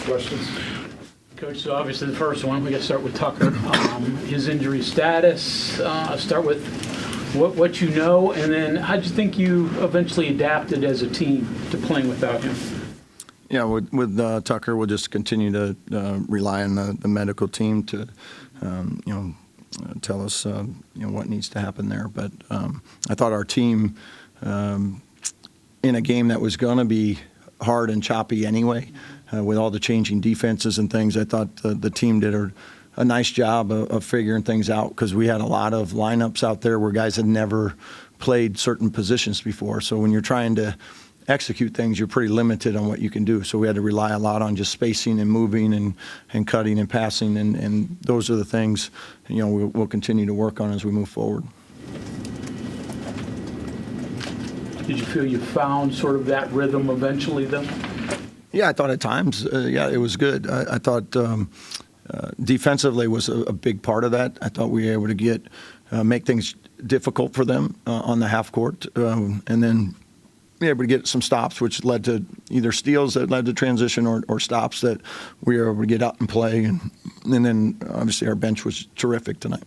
Questions? Coach, so obviously the first one, we got to start with Tucker. His injury status, start with what you know, and then how do you think you eventually adapted as a team to playing without him? Yeah, with Tucker, we'll just continue to rely on the medical team to, tell us, what needs to happen there. But I thought our team, in a game that was going to be hard and choppy anyway, with all the changing defenses and things, I thought the team did a nice job of figuring things out, because we had a lot of lineups out there where guys had never played certain positions before. So when you're trying to execute things, you're pretty limited on what you can do. So we had to rely a lot on just spacing and moving and cutting and passing, and those are the things we'll continue to work on as we move forward. Did you feel you found sort of that rhythm eventually, though? Yeah, I thought at times, it was good. I thought defensively was a big part of that. I thought we were able to make things difficult for them on the half court, and then be able to get some stops, which led to either steals that led to transition or stops that we were able to get out and play. And then obviously our bench was terrific tonight.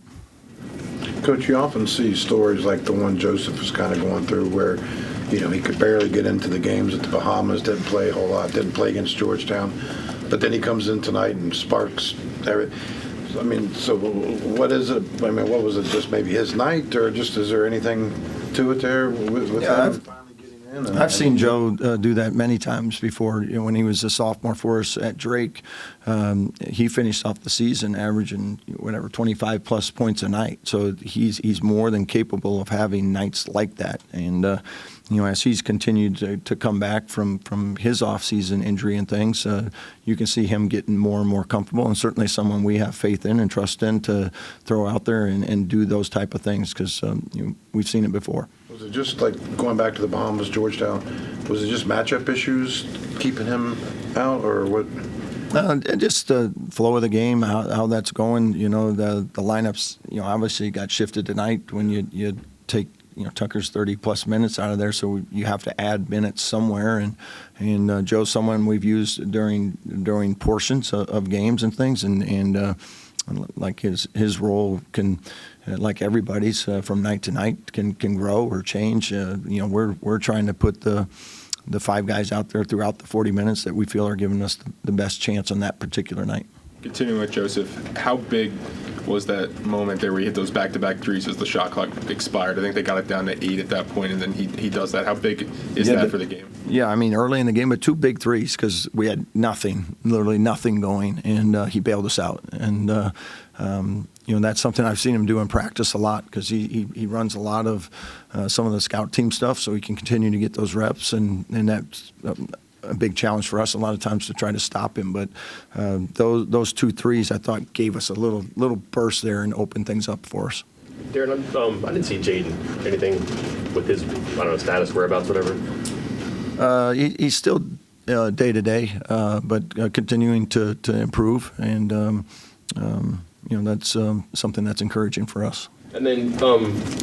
Coach, you often see stories like the one Joseph was kind of going through where, he could barely get into the games at the Bahamas, didn't play a whole lot, didn't play against Georgetown, but then he comes in tonight and sparks everything. So what is it? What was it, just maybe his night, or just is there anything to it there with him finally getting in? I've seen Joe do that many times before. When he was a sophomore for us at Drake, he finished off the season averaging 25 plus points a night. So he's more than capable of having nights like that. And as he's continued to come back from his off-season injury and things, you can see him getting more and more comfortable, and certainly someone we have faith in and trust in to throw out there and do those type of things, because we've seen it before. Was it just like going back to the Bahamas, Georgetown, was it just matchup issues keeping him out, or what? Just the flow of the game, how that's going. The lineups, obviously got shifted tonight when you take Tucker's 30-plus minutes out of there, so you have to add minutes somewhere. And Joe's someone we've used during portions of games and things, and like his role can, like everybody's, from night to night can grow or change. We're trying to put the five guys out there throughout the 40 minutes that we feel are giving us the best chance on that particular night. Continuing with Joseph, how big was that moment there where he hit those back-to-back threes as the shot clock expired? I think they got it down to 8 at that point, and then he does that. How big is that for the game? Yeah, early in the game, but 2 big threes, because we had literally nothing going, and he bailed us out. And that's something I've seen him do in practice a lot, because he runs a lot of some of the scout team stuff, so he can continue to get those reps, and that's a big challenge for us a lot of times to try to stop him. But those 2 threes, I thought, gave us a little burst there and opened things up for us. Darren, I didn't see Jaden anything with his, status, whereabouts, whatever. He's still day to day, but continuing to improve, and that's something that's encouraging for us. And then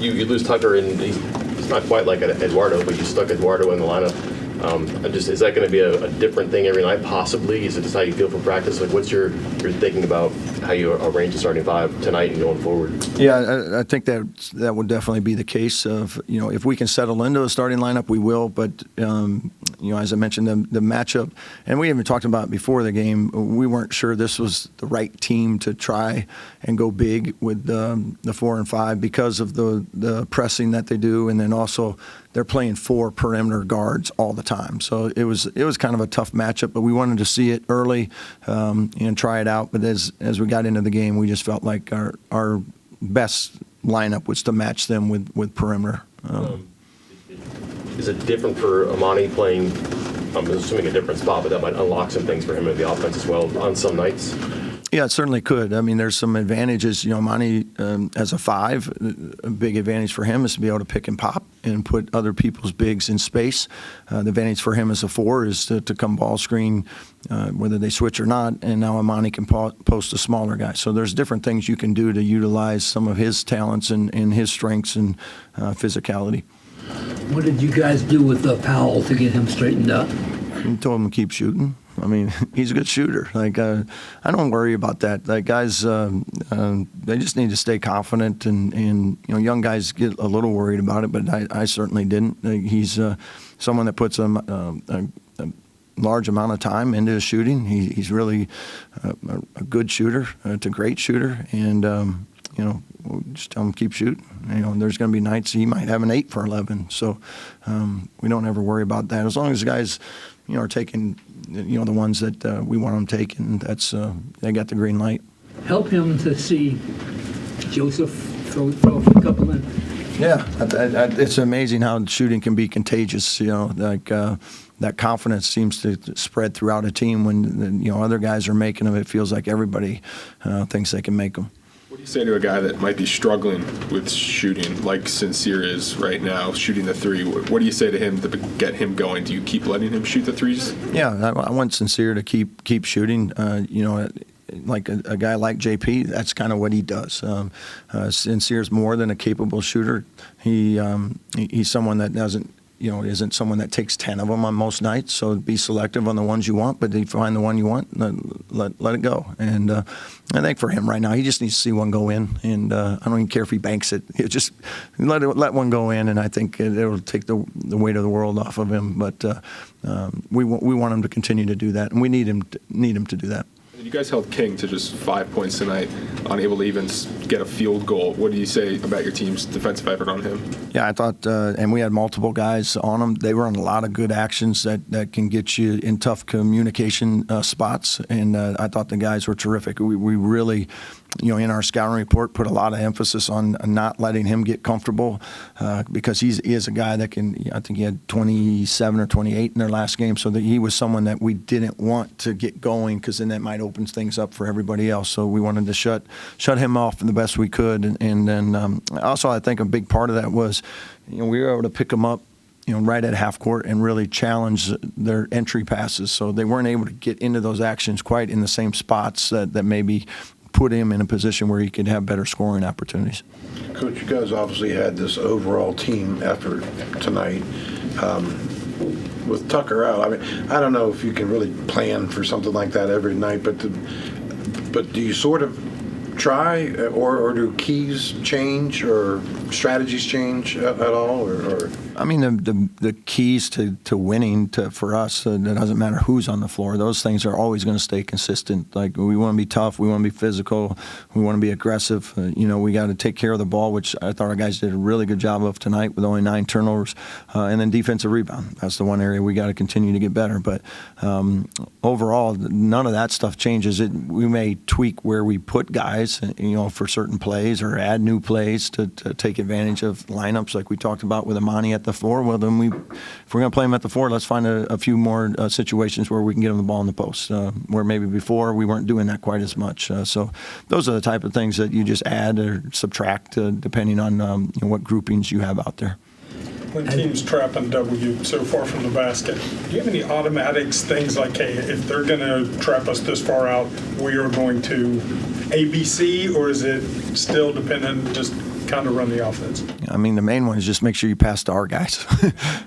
you lose Tucker, and he's not quite like Eduardo, but you stuck Eduardo in the lineup. Is that going to be a different thing every night, possibly? Is it just how you feel for practice? Like, what's your thinking about how you arrange the starting 5 tonight and going forward? Yeah, I think that would definitely be the case of, if we can settle into a starting lineup, we will. But, as I mentioned, the matchup, and we even talked about it before the game, we weren't sure this was the right team to try and go big with the 4 and 5 because of the pressing that they do, and then also they're playing 4 perimeter guards all the time. So it was kind of a tough matchup, but we wanted to see it early and try it out. But as we got into the game, we just felt like our best lineup was to match them with perimeter. Is it different for Amani playing, I'm assuming a different spot, but that might unlock some things for him in the offense as well on some nights? Yeah, it certainly could. There's some advantages. Amani as a 5, a big advantage for him is to be able to pick and pop and put other people's bigs in space. The advantage for him as a 4 is to come ball screen, whether they switch or not, and now Amani can post a smaller guy. So there's different things you can do to utilize some of his talents and his strengths and physicality. What did you guys do with Powell to get him straightened up? We told him to keep shooting. I mean, he's a good shooter. Like, I don't worry about that. Like, guys, they just need to stay confident, and young guys get a little worried about it, but I certainly didn't. He's someone that puts a large amount of time into his shooting. He's really a good shooter. It's a great shooter, and we'll just tell him keep shooting. There's going to be nights he might have an 8 for 11. So we don't ever worry about that. As long as the guys, are taking, the ones that we want them taking, that's they got the green light. Help him to see Joseph throw a couple in. Yeah, it's amazing how shooting can be contagious. That confidence seems to spread throughout a team when other guys are making them. It feels like everybody thinks they can make them. What do you say to a guy that might be struggling with shooting, like Sincere is right now, shooting the 3? What do you say to him to get him going? Do you keep letting him shoot the 3s? Yeah, I want Sincere to keep shooting. Like a guy like JP, that's kind of what he does. Sincere's more than a capable shooter. He's someone that isn't someone that takes 10 of them on most nights. So be selective on the ones you want, but if you find the one you want, let it go. And I think for him right now, he just needs to see one go in. And I don't even care if he banks it. Just let one go in, and I think it'll take the weight of the world off of him. But we want him to continue to do that, and we need him to do that. You guys held King to just 5 points tonight, unable to even get a field goal. What do you say about your team's defensive effort on him? Yeah, I thought, and we had multiple guys on them. They were on a lot of good actions that can get you in tough communication spots, and I thought the guys were terrific. We really, in our scouting report, put a lot of emphasis on not letting him get comfortable because he is a guy that can, I think he had 27 or 28 in their last game, so that he was someone that we didn't want to get going because then that might open things up for everybody else. So we wanted to shut him off the best we could. And then also I think a big part of that was, we were able to pick them up, right at half court and really challenge their entry passes. So they weren't able to get into those actions quite in the same spots that maybe put him in a position where he could have better scoring opportunities. Coach, you guys obviously had this overall team effort tonight. With Tucker out, I mean, I don't know if you can really plan for something like that every night, but do you sort of try, or do keys change or strategies change at all, or? I mean, the keys to winning for us, it doesn't matter who's on the floor. Those things are always going to stay consistent. Like, we want to be tough, we want to be physical, we want to be aggressive. We got to take care of the ball, which I thought our guys did a really good job of tonight with only 9 turnovers. And then defensive rebound. That's the one area we got to continue to get better. But overall, none of that stuff changes. We may tweak where we put guys, for certain plays, or add new plays to take advantage of lineups like we talked about with Amani at the 4. Well, then if we're going to play him at the 4, let's find a few more situations where we can get him the ball in the post, where maybe before we weren't doing that quite as much. So those are the type of things that you just add or subtract depending on what groupings you have out there. When teams trap and double you so far from the basket, do you have any automatics, things like, hey, if they're going to trap us this far out, we are going to ABC, or is it still dependent, just kind of run the offense? I mean, the main one is just make sure you pass to our guys.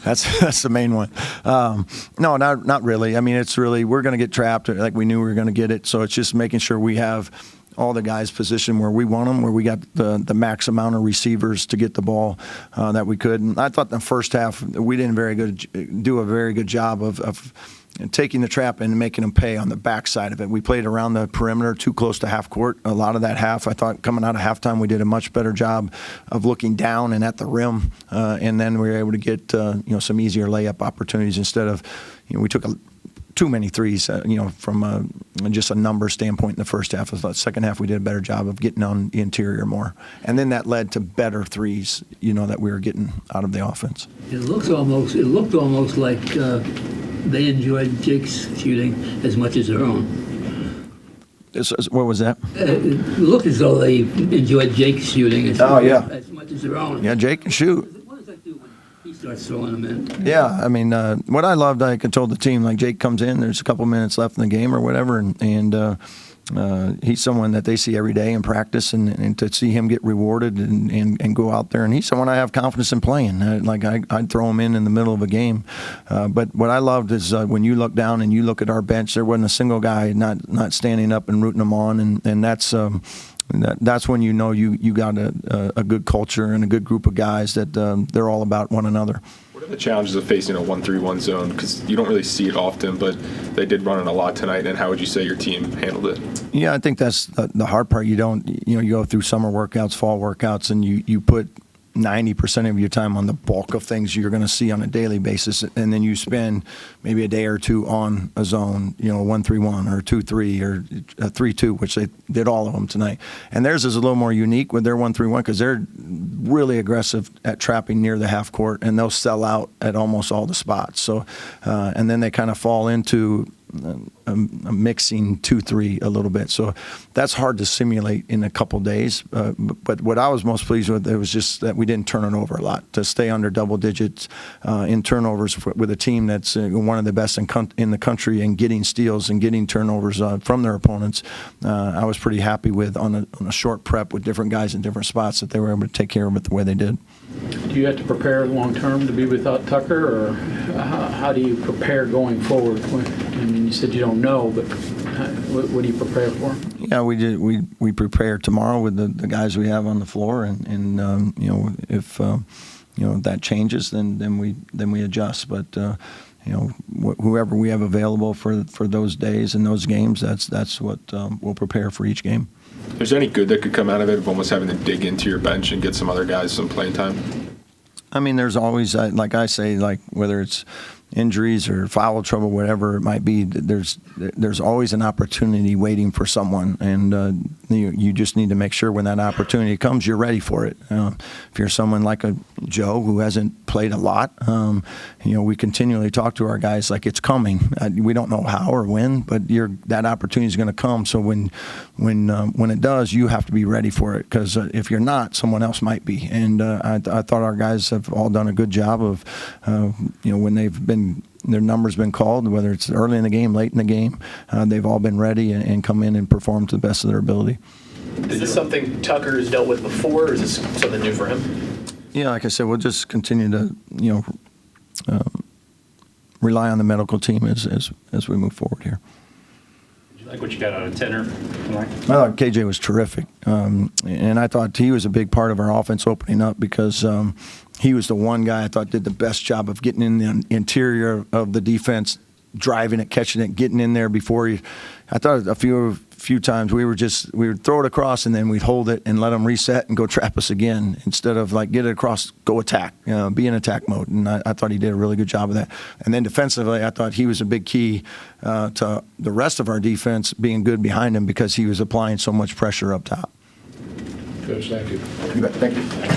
That's the main one. No, not really. I mean, it's really, we're going to get trapped like we knew we were going to get it. So it's just making sure we have all the guys positioned where we want them, where we got the max amount of receivers to get the ball that we could. And I thought in the first half we didn't do a very good job of taking the trap and making them pay on the backside of it. We played around the perimeter, too close to half court. A lot of that half, I thought coming out of halftime, we did a much better job of looking down and at the rim, and then we were able to get some easier layup opportunities instead of we took too many threes, from just a number standpoint in the first half. The second half, we did a better job of getting on the interior more. And then that led to better threes, that we were getting out of the offense. It looked almost like they enjoyed Jake's shooting as much as their own. What was that? It looked as though they enjoyed Jake's shooting as much as their own. Yeah, Jake can shoot. What does that do when he starts throwing them in? Yeah, I mean, what I loved, I told the team, like, Jake comes in, there's a couple minutes left in the game or whatever, and he's someone that they see every day in practice, and to see him get rewarded and go out there, and he's someone I have confidence in playing. I'd throw him in the middle of a game. But what I loved is when you look down and you look at our bench, there wasn't a single guy not standing up and rooting them on, and that's when you know you got a good culture and a good group of guys that they're all about one another. What are the challenges of facing a 1-3-1 zone? Because you don't really see it often, but they did run it a lot tonight. And how would you say your team handled it? Yeah, I think that's the hard part. You go through summer workouts, fall workouts, and you put 90% of your time on the bulk of things you're going to see on a daily basis, and then you spend maybe a day or two on a zone, 1-3-1 or 2-3 or 3-2, which they did all of them tonight. And theirs is a little more unique with their 1-3-1 because they're really aggressive at trapping near the half court, and they'll sell out at almost all the spots. So, and then they kind of fall into a mixing 2-3 a little bit. So that's hard to simulate in a couple days. But what I was most pleased with, it was just that we didn't turn it over a lot. To stay under double digits in turnovers with a team that's one of the best in the country in getting steals and getting turnovers from their opponents, I was pretty happy with on a short prep with different guys in different spots that they were able to take care of it the way they did. Do you have to prepare long term to be without Tucker, or how do you prepare going forward? I mean, you said you don't know, but what do you prepare for? Yeah, we did. We prepare tomorrow with the guys we have on the floor, and if that changes, then we adjust. But whoever we have available for those days and those games, that's what we'll prepare for each game. If there's any good that could come out of it of almost having to dig into your bench and get some other guys some playing time? I mean, there's always, like I say, like whether it's injuries or foul trouble, whatever it might be, there's always an opportunity waiting for someone, and you just need to make sure when that opportunity comes, you're ready for it. If you're someone like a Joe who hasn't played a lot, we continually talk to our guys like it's coming. We don't know how or when, but that opportunity is going to come. So when it does, you have to be ready for it, because if you're not, someone else might be. And I thought our guys have all done a good job of, when their number's been called, whether it's early in the game, late in the game, they've all been ready and come in and perform to the best of their ability. Is this something Tucker has dealt with before, or is this something new for him? Yeah, like I said, we'll just continue to, rely on the medical team as we move forward here. Did you like what you got out of Tenor tonight? I thought KJ was terrific, and I thought he was a big part of our offense opening up, because he was the one guy I thought did the best job of getting in the interior of the defense, driving it, catching it, getting in there before you. I thought a few times we would throw it across and then we'd hold it and let them reset and go trap us again, instead of like get it across, go attack, be in attack mode. And I thought he did a really good job of that. And then defensively, I thought he was a big key to the rest of our defense being good behind him, because he was applying so much pressure up top. Coach, thank you. You bet. Thank you.